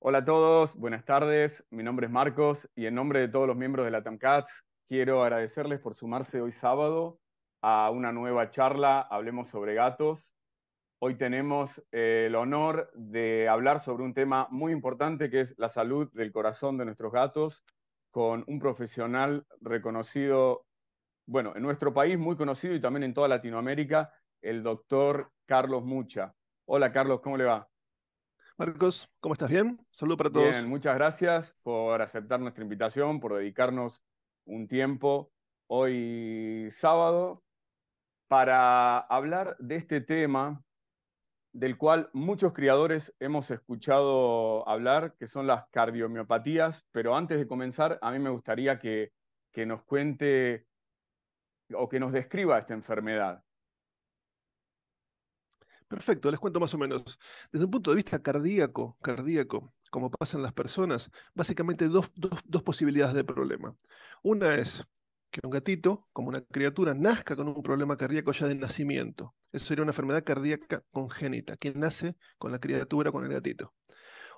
Hola a todos, buenas tardes. Mi nombre es Marcos y en nombre de todos los miembros de la TAMCATS quiero agradecerles por sumarse hoy sábado a una nueva charla Hablemos sobre gatos. Hoy tenemos el honor de hablar sobre un tema muy importante que es la salud del corazón de nuestros gatos con un profesional reconocido, bueno, en nuestro país muy conocido y también en toda Latinoamérica, el doctor Carlos Mucha. Hola Carlos, ¿cómo le va? Marcos, ¿cómo estás? ¿Bien? Saludo para Bien, todos. muchas gracias por aceptar nuestra invitación, por dedicarnos un tiempo hoy sábado para hablar de este tema del cual muchos criadores hemos escuchado hablar, que son las cardiomiopatías, pero antes de comenzar, a mí me gustaría que nos cuente o que nos describa esta enfermedad. Perfecto, les cuento más o menos. Desde un punto de vista cardíaco, como pasa en las personas, básicamente dos posibilidades de problema. Una es que un gatito, como una criatura, nazca con un problema cardíaco ya de nacimiento. Eso sería una enfermedad cardíaca congénita, que nace con la criatura, con el gatito.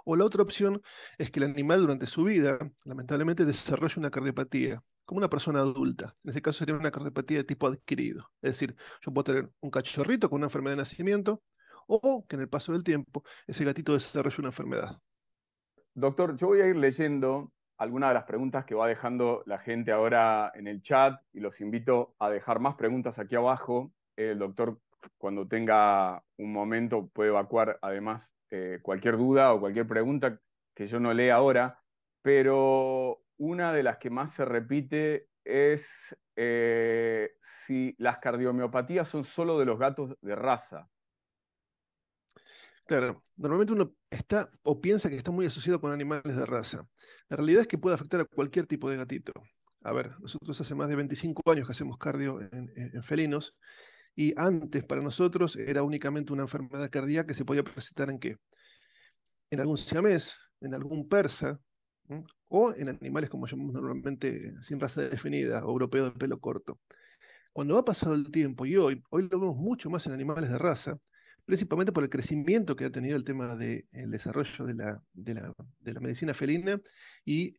O la otra opción es que el animal durante su vida, lamentablemente, desarrolle una cardiopatía, como una persona adulta. En ese caso sería una cardiopatía de tipo adquirido. Es decir, yo puedo tener un cachorrito con una enfermedad de nacimiento o que en el paso del tiempo ese gatito desarrolle una enfermedad. Doctor, yo voy a ir leyendo algunas de las preguntas que va dejando la gente ahora en el chat y los invito a dejar más preguntas aquí abajo. El doctor, cuando tenga un momento, puede evacuar además cualquier duda o cualquier pregunta que yo no lea ahora, pero una de las que más se repite es si las cardiomiopatías son solo de los gatos de raza. Claro, normalmente uno está o piensa que está muy asociado con animales de raza. La realidad es que puede afectar a cualquier tipo de gatito. A ver, nosotros hace más de 25 años que hacemos cardio en felinos. Y antes para nosotros era únicamente una enfermedad cardíaca que se podía presentar en qué? En algún siamés, en algún persa, ¿m? O en animales como llamamos normalmente sin raza definida, o europeos de pelo corto. Cuando ha pasado el tiempo y hoy lo vemos mucho más en animales de raza, principalmente por el crecimiento que ha tenido el tema del desarrollo de la medicina felina y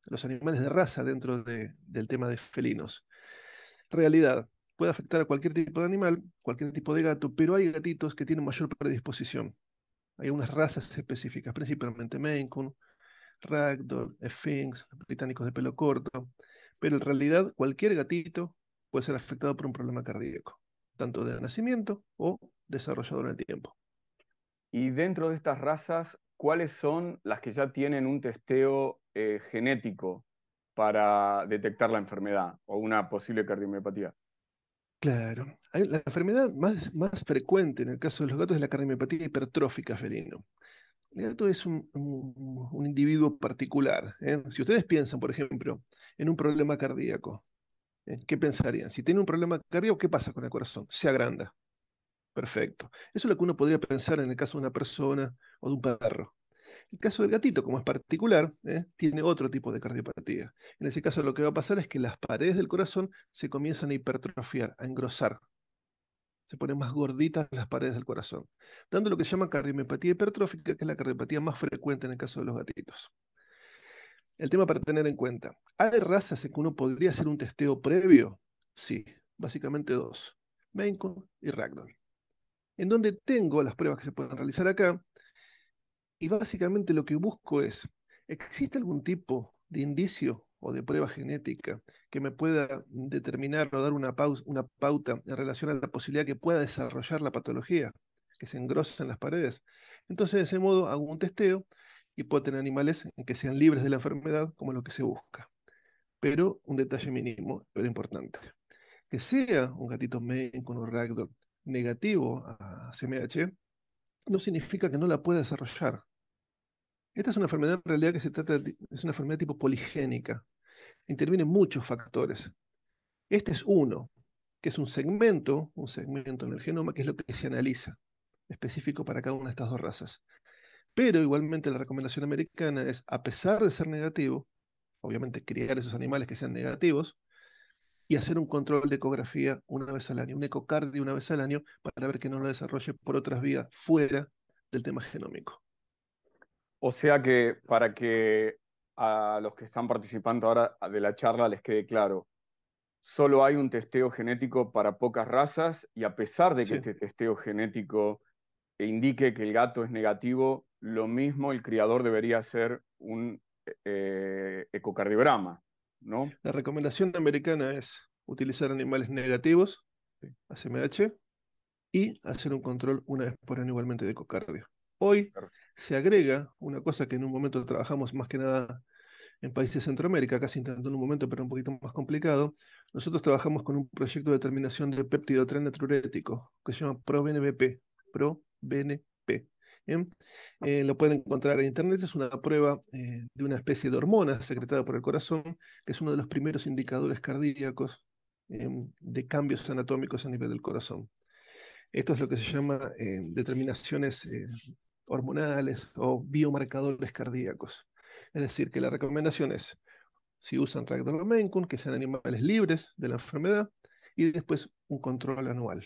los animales de raza dentro del tema de felinos. Realidad, puede afectar a cualquier tipo de animal, cualquier tipo de gato, pero hay gatitos que tienen mayor predisposición. Hay unas razas específicas, principalmente Maine Coon, Ragdoll, Sphinx, británicos de pelo corto, pero en realidad cualquier gatito puede ser afectado por un problema cardíaco, tanto de nacimiento o desarrollado en el tiempo. Y dentro de estas razas, ¿cuáles son las que ya tienen un testeo genético para detectar la enfermedad o una posible cardiomiopatía? Claro, la enfermedad más frecuente en el caso de los gatos es la cardiomiopatía hipertrófica felino. El gato es un individuo particular, ¿eh? Si ustedes piensan, por ejemplo, en un problema cardíaco, ¿qué pensarían? Si tiene un problema cardíaco, ¿qué pasa con el corazón? Se agranda. Perfecto. Eso es lo que uno podría pensar en el caso de una persona o de un perro. El caso del gatito, como es particular, tiene otro tipo de cardiopatía. En ese caso, lo que va a pasar es que las paredes del corazón se comienzan a hipertrofiar, a engrosar. Se ponen más gorditas las paredes del corazón, dando lo que se llama cardiomiopatía hipertrófica, que es la cardiopatía más frecuente en el caso de los gatitos. El tema para tener en cuenta, ¿hay razas en que uno podría hacer un testeo previo? Sí, básicamente dos, Maine Coon y Ragdoll, en donde tengo las pruebas que se pueden realizar acá, y básicamente lo que busco es, ¿existe algún tipo de indicio o de prueba genética que me pueda determinar o dar una pauta en relación a la posibilidad que pueda desarrollar la patología, que se engrosen las paredes? Entonces, de ese modo, hago un testeo y puedo tener animales en que sean libres de la enfermedad, como lo que se busca. Pero un detalle mínimo, pero importante. Que sea un gatito Maine con un ragdoll negativo a CMH, no significa que no la pueda desarrollar. Esta es una enfermedad en realidad que es una enfermedad tipo poligénica. Intervienen muchos factores. Este es uno, que es un segmento en el genoma, que es lo que se analiza, específico para cada una de estas dos razas. Pero igualmente la recomendación americana es, a pesar de ser negativo, obviamente criar esos animales que sean negativos y hacer un control de ecografía una vez al año, un ecocardio una vez al año, para ver que no lo desarrolle por otras vías fuera del tema genómico. O sea que para que a los que están participando ahora de la charla les quede claro, solo hay un testeo genético para pocas razas y a pesar de que Sí, este testeo genético indique que el gato es negativo, lo mismo el criador debería hacer un ecocardiograma, ¿no? la recomendación americana es utilizar animales negativos, Sí, ACMH, y hacer un control una vez por año igualmente de ecocardio. Hoy claro. se agrega una cosa que en un momento trabajamos más que nada en países de Centroamérica, casi intentando en un momento, pero un poquito más complicado. Nosotros trabajamos con un proyecto de determinación de péptido tren natriurético que se llama ProBNP. ProBNP. ¿Bien? Lo pueden encontrar en internet, es una prueba de una especie de hormona secretada por el corazón, que es uno de los primeros indicadores cardíacos de cambios anatómicos a nivel del corazón. Esto es lo que se llama determinaciones hormonales o biomarcadores cardíacos. Es decir, que la recomendación es, si usan Ragdoll o Maine Coon, que sean animales libres de la enfermedad, y después un control anual.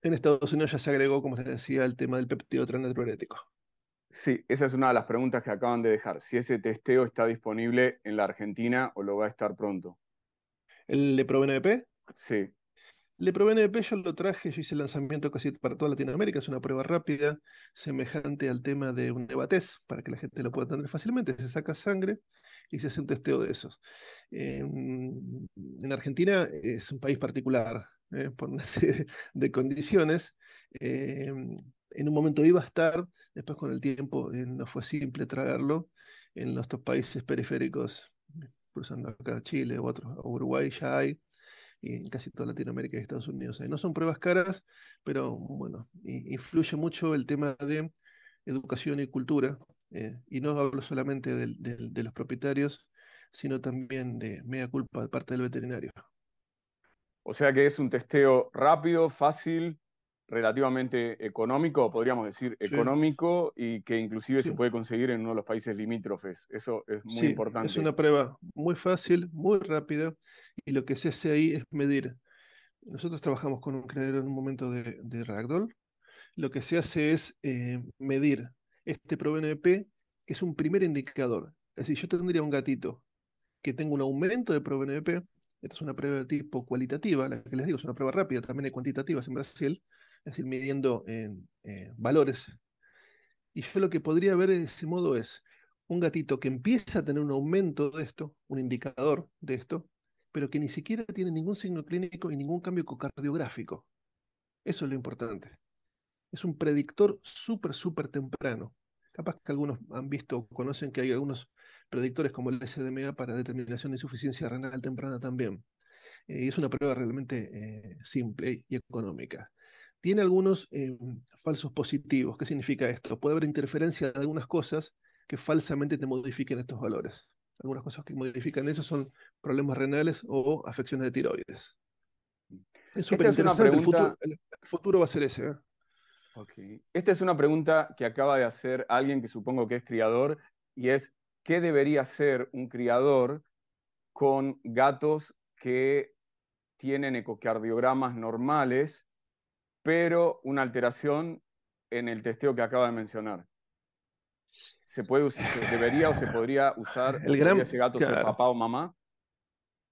En Estados Unidos ya se agregó, como les decía, el tema del péptido natriurético. Sí, esa es una de las preguntas que acaban de dejar. Si ese testeo está disponible en la Argentina o lo va a estar pronto. El LeproBNP, Sí, LeproBNP yo lo traje, yo hice el lanzamiento casi para toda Latinoamérica, es una prueba rápida, semejante al tema de un EVA-test, para que la gente lo pueda entender fácilmente. Se saca sangre y se hace un testeo de esos. En Argentina es un país particular, por una serie de condiciones. En un momento iba a estar, después con el tiempo no fue simple traerlo. En los otros países periféricos, cruzando acá Chile u otros, Uruguay ya hay y en casi toda Latinoamérica y Estados Unidos. No son pruebas caras, pero bueno, influye mucho el tema de educación y cultura. Y no hablo solamente de los propietarios, sino también de media culpa de parte del veterinario. o sea que es un testeo rápido, fácil, relativamente económico, podríamos decir Sí, económico, y que inclusive se sí, puede conseguir en uno de los países limítrofes. Eso es muy sí, es importante. una prueba muy fácil, muy rápida, y lo que se hace ahí es medir. Nosotros trabajamos con un criadero en un momento de Ragdoll. Lo que se hace es medir este ProBNP, que es un primer indicador. Es decir, yo tendría un gatito que tenga un aumento de ProBNP. Esta es una prueba de tipo cualitativa, la que les digo es una prueba rápida, también hay cuantitativas en Brasil, es decir, midiendo valores. Y yo lo que podría ver de ese modo es un gatito que empieza a tener un aumento de esto, un indicador de esto, pero que ni siquiera tiene ningún signo clínico y ningún cambio ecocardiográfico. Eso es lo importante. Es un predictor súper, súper temprano. Capaz que algunos han visto o conocen que hay algunos predictores como el SDMA para determinación de insuficiencia renal temprana también. Y es una prueba realmente simple y económica. Tiene algunos falsos positivos. ¿Qué significa esto? Puede haber interferencia de algunas cosas que falsamente te modifiquen estos valores. Algunas cosas que modifican eso son problemas renales o afecciones de tiroides. Es súper Esta es una interesante. pregunta, El futuro va a ser ese. ¿Eh? ok. Esta es una pregunta que acaba de hacer alguien que supongo que es criador, y es, ¿qué debería hacer un criador con gatos que tienen ecocardiogramas normales, pero una alteración en el testeo que acaba de mencionar? ¿Debería o se podría usar o El podría gran, ese gato ser claro, papá o mamá?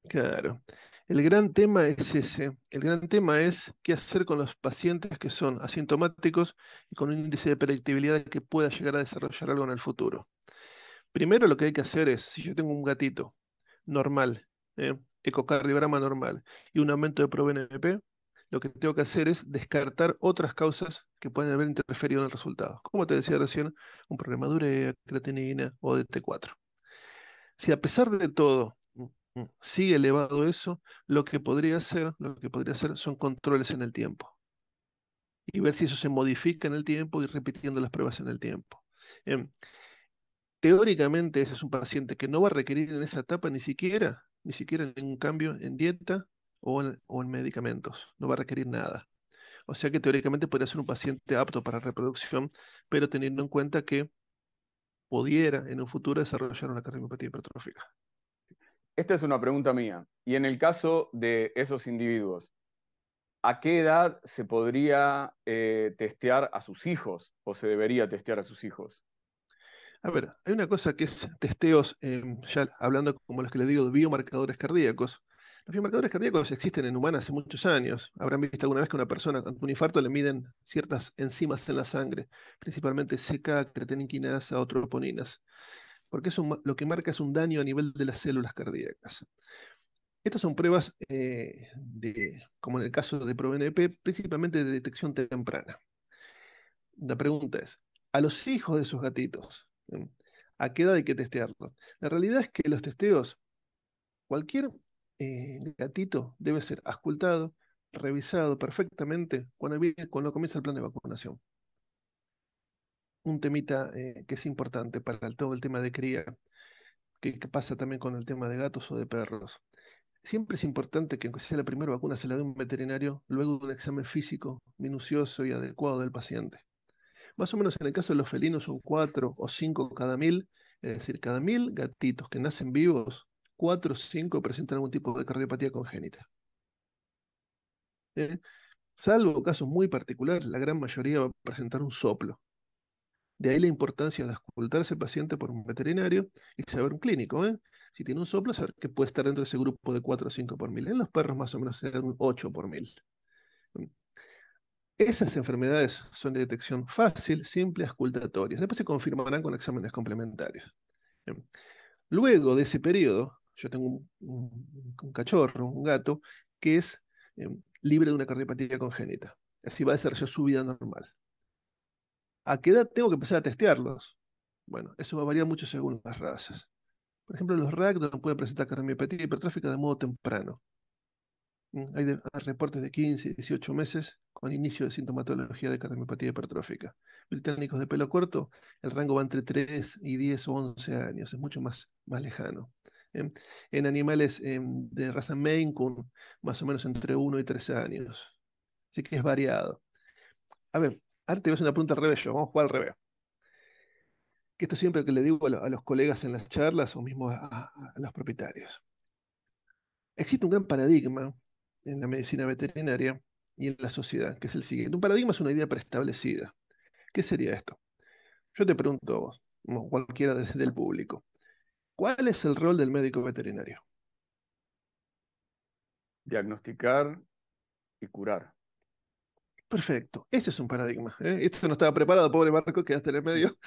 claro. El gran tema es ese. El gran tema es qué hacer con los pacientes que son asintomáticos y con un índice de predictibilidad que pueda llegar a desarrollar algo en el futuro. Primero lo que hay que hacer es, si yo tengo un gatito normal, ecocardiograma normal y un aumento de ProBNP, lo que tengo que hacer es descartar otras causas que pueden haber interferido en el resultado. Como te decía recién, un problema de urea, creatinina o de T4. Si a pesar de todo sigue elevado eso, lo que podría hacer son controles en el tiempo y ver si eso se modifica en el tiempo y repitiendo las pruebas en el tiempo. Em, Teóricamente ese es un paciente que no va a requerir en esa etapa ni siquiera ningún cambio en dieta o en medicamentos, no va a requerir nada. O sea que teóricamente podría ser un paciente apto para reproducción, pero teniendo en cuenta que pudiera en un futuro desarrollar una cardiopatía hipertrófica. Esta es una pregunta mía. Y en el caso de esos individuos, ¿a qué edad se podría testear a sus hijos o se debería testear a sus hijos? A ver, hay una cosa que es testeos, ya hablando como los que le digo de biomarcadores cardíacos. Los biomarcadores cardíacos existen en humanas hace muchos años. Habrán visto alguna vez que a una persona con un infarto le miden ciertas enzimas en la sangre, principalmente CK, creatinina quinasa o troponinas, porque eso lo que marca es un daño a nivel de las células cardíacas. Estas son pruebas, como en el caso de ProBNP, principalmente de detección temprana. La pregunta es, a los hijos de esos gatitos, ¿a qué edad hay que testearlos? La realidad es que los testeos, cualquier gatito debe ser auscultado, revisado perfectamente cuando comienza el plan de vacunación. Un temita que es importante para todo el tema de cría, que pasa también con el tema de gatos o de perros. Siempre es importante que, aunque sea la primera vacuna, se la dé un veterinario luego de un examen físico minucioso y adecuado del paciente. Más o menos en el caso de los felinos son 4 o 5 cada 1000, es decir, cada 1000 gatitos que nacen vivos, 4 o 5 presentan algún tipo de cardiopatía congénita. ¿Eh? Salvo casos muy particulares, la gran mayoría va a presentar un soplo. De ahí la importancia de auscultar a ese paciente por un veterinario y saber un clínico. Si tiene un soplo, saber que puede estar dentro de ese grupo de 4 o 5 por 1000. En los perros más o menos serán un 8 por 1000. Esas enfermedades son de detección fácil, simple, auscultatorias. Después se confirmarán con exámenes complementarios. Bien. Luego de ese periodo, yo tengo un cachorro, un gato, que es libre de una cardiopatía congénita. Así va a desarrollar su vida normal. ¿A qué edad tengo que empezar a testearlos? Bueno, eso va a variar mucho según las razas. Por ejemplo, los ragdoll pueden presentar cardiopatía hipertrófica de modo temprano. Hay reportes de 15 y 18 meses con inicio de sintomatología de cardiopatía hipertrófica. Británicos de pelo corto, el rango va entre 3 y 10 o 11 años, es mucho más lejano. ¿eh? En animales de raza Maine Coon, más o menos entre 1 y 3 años. Así que es variado. A ver, ahora te voy a hacer una pregunta al revés yo, vamos a jugar al revés. Que esto siempre que le digo a los colegas en las charlas o mismo a los propietarios. Existe un gran paradigma en la medicina veterinaria y en la sociedad, que es el siguiente. Un paradigma es una idea preestablecida. ¿Qué sería esto? Yo te pregunto a vos, o cualquiera del público, ¿cuál es el rol del médico veterinario? Diagnosticar y curar. Perfecto, ese es un paradigma. Esto no estaba preparado, pobre Marco, quedaste en el medio,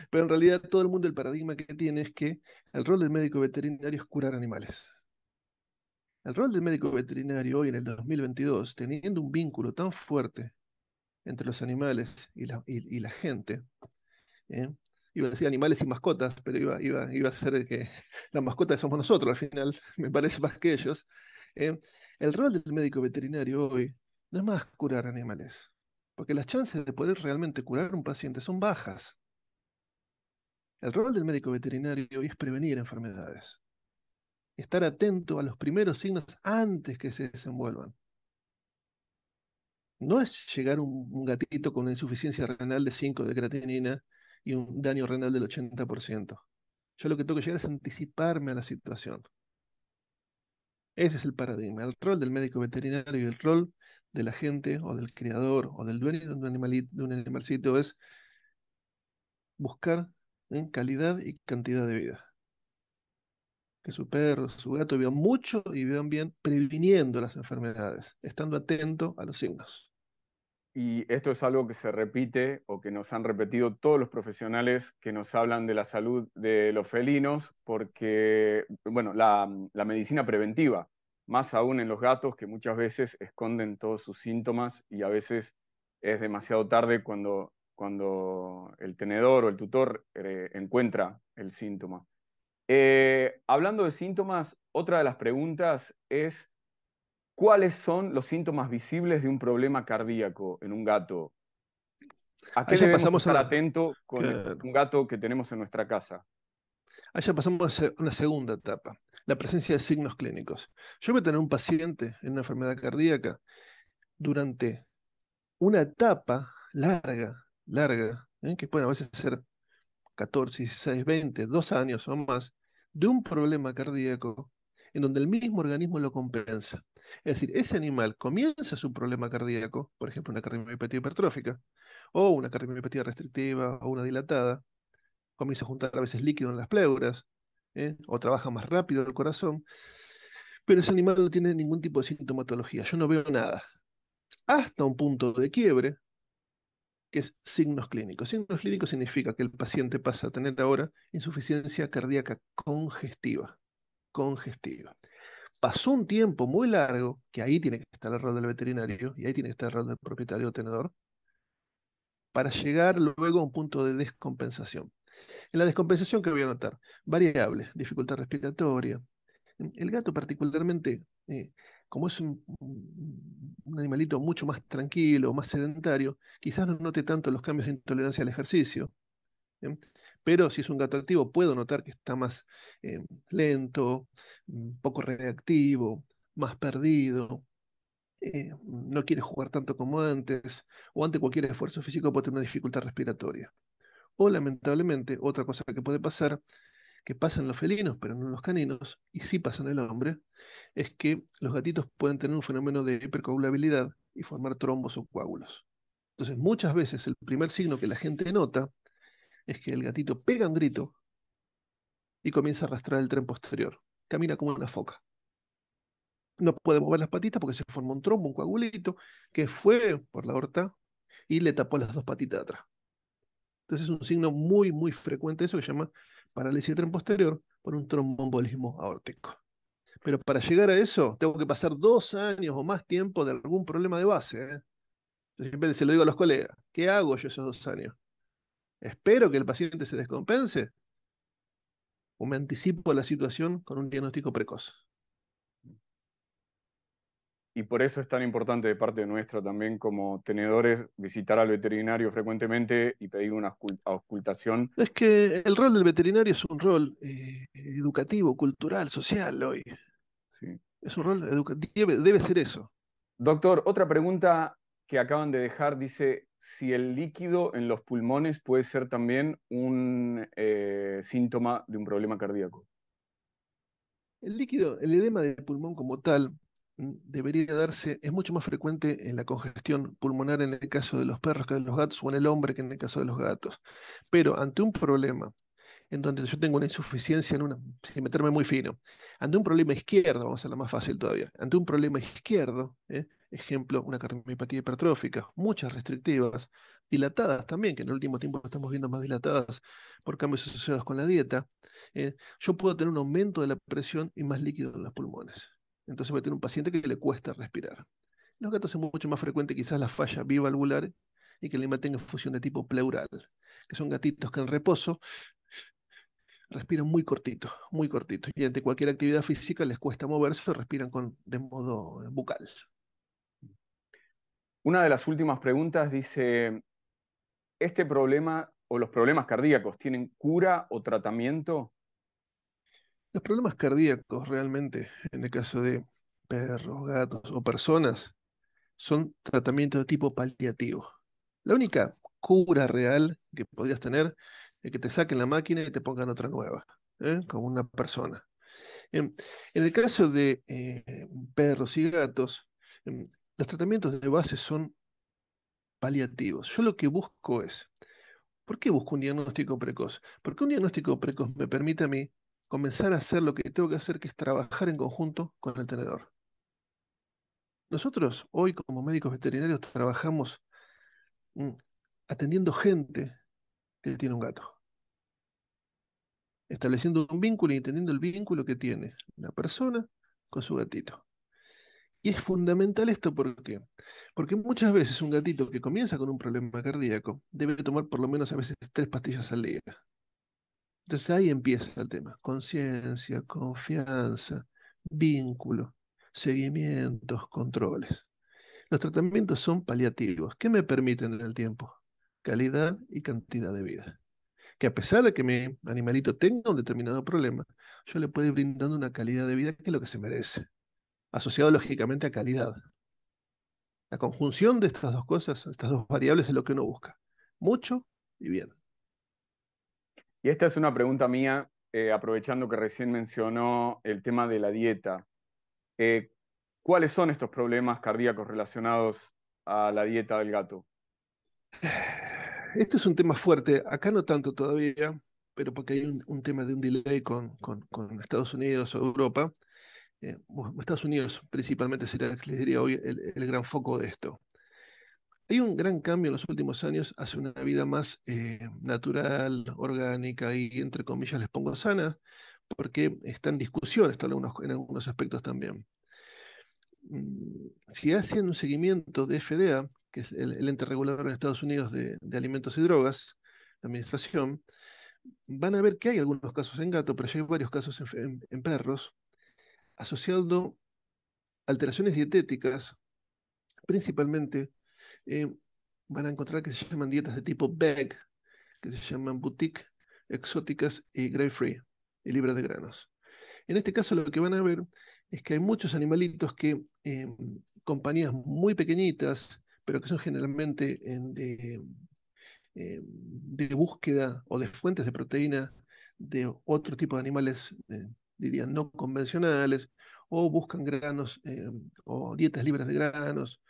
pero en realidad todo el mundo el paradigma que tiene es que el rol del médico veterinario es curar animales. El rol del médico veterinario hoy en el 2022, teniendo un vínculo tan fuerte entre los animales y la gente, ¿eh? Iba a decir animales y mascotas, pero iba a ser que la mascota somos nosotros al final, me parece más que ellos. ¿eh? El rol del médico veterinario hoy no es más curar animales, porque las chances de poder realmente curar a un paciente son bajas. El rol del médico veterinario hoy es prevenir enfermedades, estar atento a los primeros signos antes que se desenvuelvan. No es llegar un gatito con una insuficiencia renal de 5 de creatinina y un daño renal del 80%. Yo lo que tengo que llegar es anticiparme a la situación. Ese es el paradigma. El rol del médico veterinario y el rol de la gente o del criador o del dueño de de un animalcito es buscar calidad y cantidad de vida. Que su perro, su gato vivan mucho y vivan bien, previniendo las enfermedades, estando atento a los signos. Y esto es algo que se repite o que nos han repetido todos los profesionales que nos hablan de la salud de los felinos, porque, bueno, la medicina preventiva, más aún en los gatos que muchas veces esconden todos sus síntomas y a veces es demasiado tarde cuando el tenedor o el tutor encuentra el síntoma. Hablando de síntomas, otra de las preguntas es: ¿cuáles son los síntomas visibles de un problema cardíaco en un gato? ¿A qué Allá debemos pasamos a estar atentos con claro, un gato que tenemos en nuestra casa? allá pasamos a una segunda etapa, la presencia de signos clínicos. Yo voy a tener un paciente en una enfermedad cardíaca durante una etapa larga, que puede a veces ser 14, 16, 20, 2 años o más, de un problema cardíaco en donde el mismo organismo lo compensa. Es decir, ese animal comienza su problema cardíaco, por ejemplo, una cardiomiopatía hipertrófica, o una cardiomiopatía restrictiva, o una dilatada, comienza a juntar a veces líquido en las pleuras, o trabaja más rápido el corazón, pero ese animal no tiene ningún tipo de sintomatología, yo no veo nada, hasta un punto de quiebre, que es signos clínicos. Signos clínicos significa que el paciente pasa a tener ahora insuficiencia cardíaca congestiva, congestiva. Pasó un tiempo muy largo, que ahí tiene que estar el rol del veterinario, y ahí tiene que estar el rol del propietario o tenedor, para llegar luego a un punto de descompensación. En la descompensación, ¿qué voy a notar? Variables, dificultad respiratoria. El gato particularmente, como es un animalito mucho más tranquilo, más sedentario, quizás no note tanto los cambios de intolerancia al ejercicio. ¿Bien? Pero si es un gato activo, puedo notar que está más lento, poco reactivo, más perdido, no quiere jugar tanto como antes, o ante cualquier esfuerzo físico puede tener una dificultad respiratoria. O lamentablemente, otra cosa que puede pasar, que pasa en los felinos, pero no en los caninos, y sí pasa en el hombre, es que los gatitos pueden tener un fenómeno de hipercoagulabilidad y formar trombos o coágulos. Entonces, muchas veces el primer signo que la gente nota es que el gatito pega un grito y comienza a arrastrar el tren posterior. Camina como una foca. No puede mover las patitas porque se forma un trombo, un coagulito, que fue por la aorta y le tapó las dos patitas de atrás. Entonces es un signo muy, muy frecuente, eso que se llama parálisis de tren posterior por un tromboembolismo aórtico. Pero para llegar a eso, tengo que pasar 2 años o más tiempo de algún problema de base. Yo siempre se lo digo a los colegas, ¿qué hago yo esos 2 años? ¿Espero que el paciente se descompense o me anticipo a la situación con un diagnóstico precoz? Y por eso es tan importante de parte nuestra también como tenedores visitar al veterinario frecuentemente y pedir una auscultación. Es que el rol del veterinario es un rol educativo, cultural, social hoy. Sí. Es un rol educativo, debe ser eso. Doctor, otra pregunta que acaban de dejar dice si el líquido en los pulmones puede ser también un síntoma de un problema cardíaco. El líquido, el edema de pulmón como tal, debería darse, es mucho más frecuente en la congestión pulmonar en el caso de los perros que de los gatos, o en el hombre que en el caso de los gatos. Pero ante un problema en donde yo tengo una insuficiencia en una, sin meterme muy fino, ante un problema izquierdo, vamos a hacerlo más fácil todavía, ante un problema izquierdo, ejemplo, una cardiopatía hipertrófica, muchas restrictivas, dilatadas también, que en el último tiempo estamos viendo más dilatadas por cambios asociados con la dieta, yo puedo tener un aumento de la presión y más líquido en los pulmones. Entonces voy a tener un paciente que le cuesta respirar. En los gatos es mucho más frecuente quizás la falla bivalvular y que el animal tenga fusión de tipo pleural, que son gatitos que en reposo respiran muy cortito. Y ante cualquier actividad física les cuesta moverse, respiran de modo bucal. Una de las últimas preguntas dice, ¿este problema o los problemas cardíacos tienen cura o tratamiento? Los problemas cardíacos realmente, en el caso de perros, gatos o personas, son tratamientos de tipo paliativo. La única cura real que podrías tener es que te saquen la máquina y te pongan otra nueva, como una persona. En el caso de perros y gatos, los tratamientos de base son paliativos. Yo lo que busco es, ¿por qué busco un diagnóstico precoz? Porque un diagnóstico precoz me permite a mí comenzar a hacer lo que tengo que hacer, que es trabajar en conjunto con el tenedor. Nosotros hoy como médicos veterinarios trabajamos mm, atendiendo gente que tiene un gato, estableciendo un vínculo y entendiendo el vínculo que tiene la persona con su gatito. Y es fundamental esto, ¿por qué? Porque muchas veces un gatito que comienza con un problema cardíaco debe tomar por lo menos a veces 3 pastillas al día. Entonces ahí empieza el tema. Conciencia, confianza, vínculo, seguimientos, controles. Los tratamientos son paliativos. ¿Qué me permiten en el tiempo? Calidad y cantidad de vida. Que a pesar de que mi animalito tenga un determinado problema, yo le puedo ir brindando una calidad de vida que es lo que se merece, asociado lógicamente a calidad. La conjunción de estas dos cosas, estas dos variables, es lo que uno busca. Mucho y bien. Y esta es una pregunta mía, aprovechando que recién mencionó el tema de la dieta. Eh, ¿Cuáles son estos problemas cardíacos relacionados a la dieta del gato? Este es un tema fuerte. Acá no tanto todavía. pero porque hay un tema de un delay con Estados Unidos o Europa. Bueno, Estados Unidos principalmente será, les diría hoy, el gran foco de esto. Hay un gran cambio en los últimos años hacia una vida más natural, orgánica y, entre comillas, les pongo sana, porque está en discusión esto en algunos aspectos también. Si hacen un seguimiento de FDA, que es el ente regulador en Estados Unidos de alimentos y drogas, la administración, van a ver que hay algunos casos en gato, pero ya hay varios casos en perros, asociando alteraciones dietéticas, principalmente eh, van a encontrar que se llaman dietas de tipo BEG, que se llaman boutique, exóticas y grain free, y libres de granos. En este caso lo que van a ver es que hay muchos animalitos que compañías muy pequeñitas, pero que son generalmente de búsqueda o de fuentes de proteína de otro tipo de animales, dirían, no convencionales, o buscan granos o dietas libres de granos.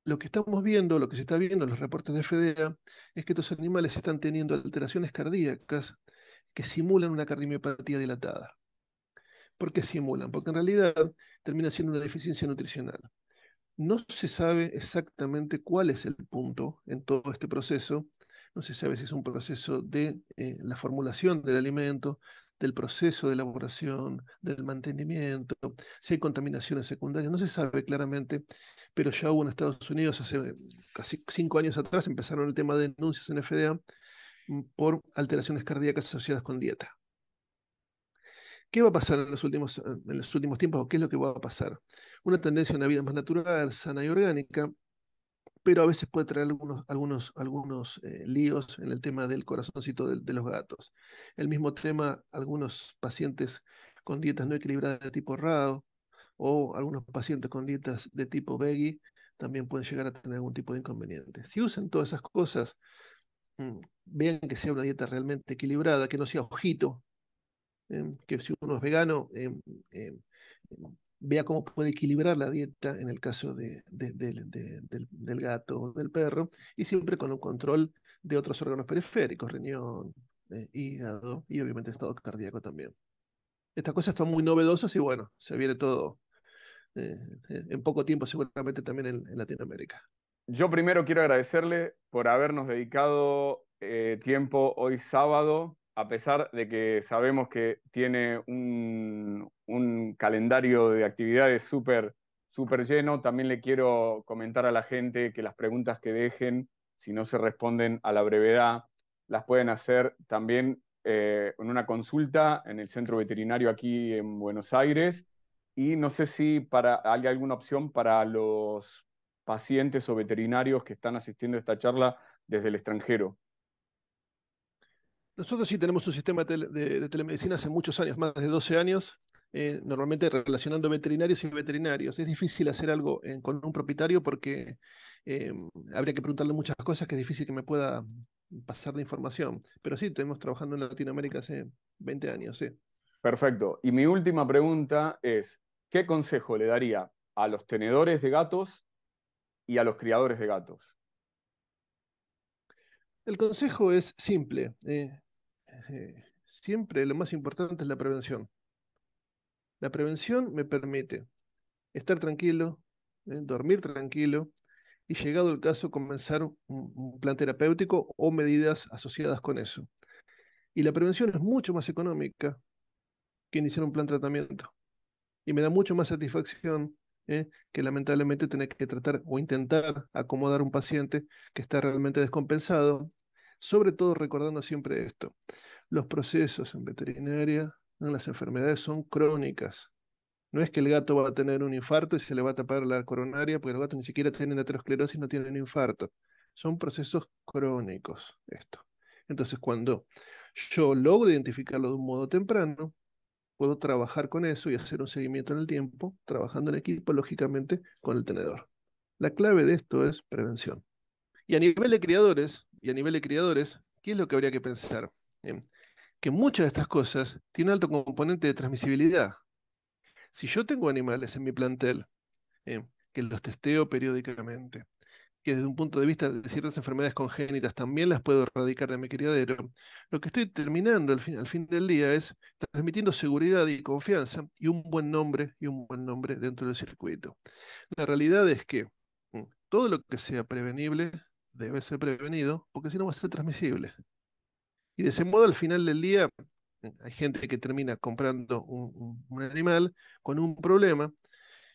Lo que estamos viendo, lo que se está viendo en los reportes de FDA, es que estos animales están teniendo alteraciones cardíacas que simulan una cardiomiopatía dilatada. ¿Por qué simulan? Porque en realidad termina siendo una deficiencia nutricional. No se sabe exactamente cuál es el punto en todo este proceso. No se sabe si es un proceso de la formulación del alimento, del proceso de elaboración, del mantenimiento, si hay contaminaciones secundarias. No se sabe claramente, pero ya hubo en Estados Unidos hace casi 5 años atrás, empezaron el tema de denuncias en FDA por alteraciones cardíacas asociadas con dieta. ¿Qué va a pasar en los últimos tiempos o qué es lo que va a pasar? Una tendencia a una vida más natural, sana y orgánica, pero a veces puede traer algunos líos en el tema del corazoncito de los gatos. El mismo tema, algunos pacientes con dietas no equilibradas de tipo RAO o algunos pacientes con dietas de tipo veggie también pueden llegar a tener algún tipo de inconveniente. Si usan todas esas cosas, vean que sea una dieta realmente equilibrada, que no sea ojito, que si uno es vegano, vea cómo puede equilibrar la dieta en el caso del gato o del perro, y siempre con un control de otros órganos periféricos, riñón, hígado y obviamente estado cardíaco también. Estas cosas están muy novedosas y bueno, se viene todo eh, en poco tiempo seguramente también en Latinoamérica. Yo primero quiero agradecerle por habernos dedicado tiempo hoy sábado, a pesar de que sabemos que tiene un calendario de actividades súper lleno. También le quiero comentar a la gente que las preguntas que dejen, si no se responden a la brevedad, las pueden hacer también en una consulta en el centro veterinario aquí en Buenos Aires. Y no sé si hay alguna opción para los pacientes o veterinarios que están asistiendo a esta charla desde el extranjero. Nosotros sí tenemos un sistema de telemedicina hace muchos años, más de 12 años, normalmente relacionando veterinarios y veterinarios. Es difícil hacer algo con un propietario porque eh, habría que preguntarle muchas cosas que es difícil que me pueda pasar de información. Pero sí, tenemos trabajando en Latinoamérica hace 20 años, sí. Perfecto. Y mi última pregunta es, ¿qué consejo le daría a los tenedores de gatos y a los criadores de gatos? El consejo es simple. Siempre lo más importante es la prevención. La prevención me permite estar tranquilo, dormir tranquilo y llegado el caso comenzar un plan terapéutico o medidas asociadas con eso. Y la prevención es mucho más económica que iniciar un plan de tratamiento. Y me da mucho más satisfacción que lamentablemente tener que tratar o intentar acomodar un paciente que está realmente descompensado, sobre todo recordando siempre esto. Los procesos en veterinaria, en las enfermedades son crónicas. No es que el gato va a tener un infarto y se le va a tapar la coronaria, porque los gatos ni siquiera tienen aterosclerosis, no tienen infarto. Son procesos crónicos, esto. Entonces, cuando yo logro identificarlo de un modo temprano, puedo trabajar con eso y hacer un seguimiento en el tiempo, trabajando en equipo, lógicamente, con el tenedor. La clave de esto es prevención. Y a nivel de criadores, ¿qué es lo que habría que pensar? Que muchas de estas cosas tienen un alto componente de transmisibilidad. Si yo tengo animales en mi plantel, que los testeo periódicamente, que desde un punto de vista de ciertas enfermedades congénitas también las puedo erradicar de mi criadero, lo que estoy terminando al fin del día es transmitiendo seguridad y confianza y un buen nombre dentro del circuito. La realidad es que todo lo que sea prevenible debe ser prevenido, porque si no va a ser transmisible. Y de ese modo, al final del día, hay gente que termina comprando un animal con un problema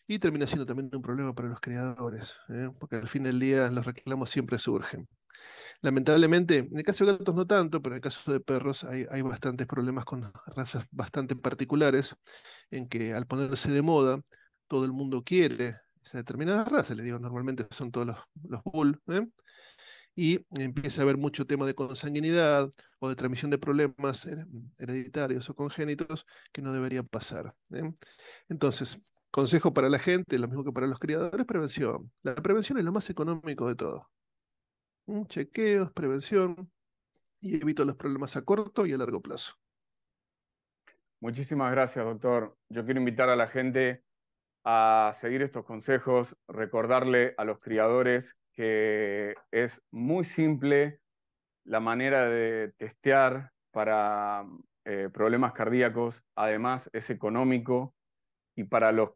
y termina siendo también un problema para los criadores, porque al fin del día los reclamos siempre surgen. Lamentablemente, en el caso de gatos no tanto, pero en el caso de perros hay bastantes problemas con razas bastante particulares, en que al ponerse de moda, todo el mundo quiere esa determinada raza, le digo, normalmente son todos los bull, y empieza a haber mucho tema de consanguinidad o de transmisión de problemas hereditarios o congénitos que no debería pasar. Entonces, consejo para la gente, lo mismo que para los criadores, prevención. La prevención es lo más económico de todo. Chequeos, prevención y evito los problemas a corto y a largo plazo. Muchísimas gracias, doctor. Yo quiero invitar a la gente a seguir estos consejos, recordarle a los criadores que es muy simple la manera de testear para problemas cardíacos, además es económico y para los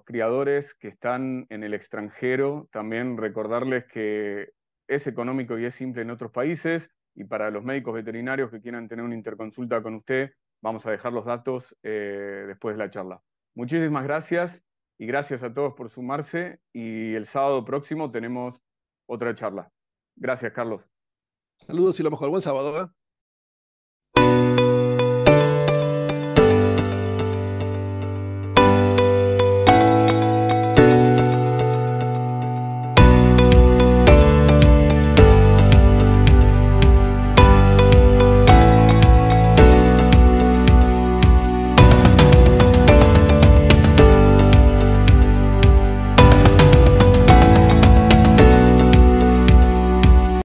criadores que están en el extranjero, también recordarles que es económico y es simple en otros países y para los médicos veterinarios que quieran tener una interconsulta con usted, vamos a dejar los datos después de la charla. Muchísimas gracias y gracias a todos por sumarse y el sábado próximo tenemos otra charla. Gracias, Carlos. Saludos y lo mejor. Buen sábado, ¿eh?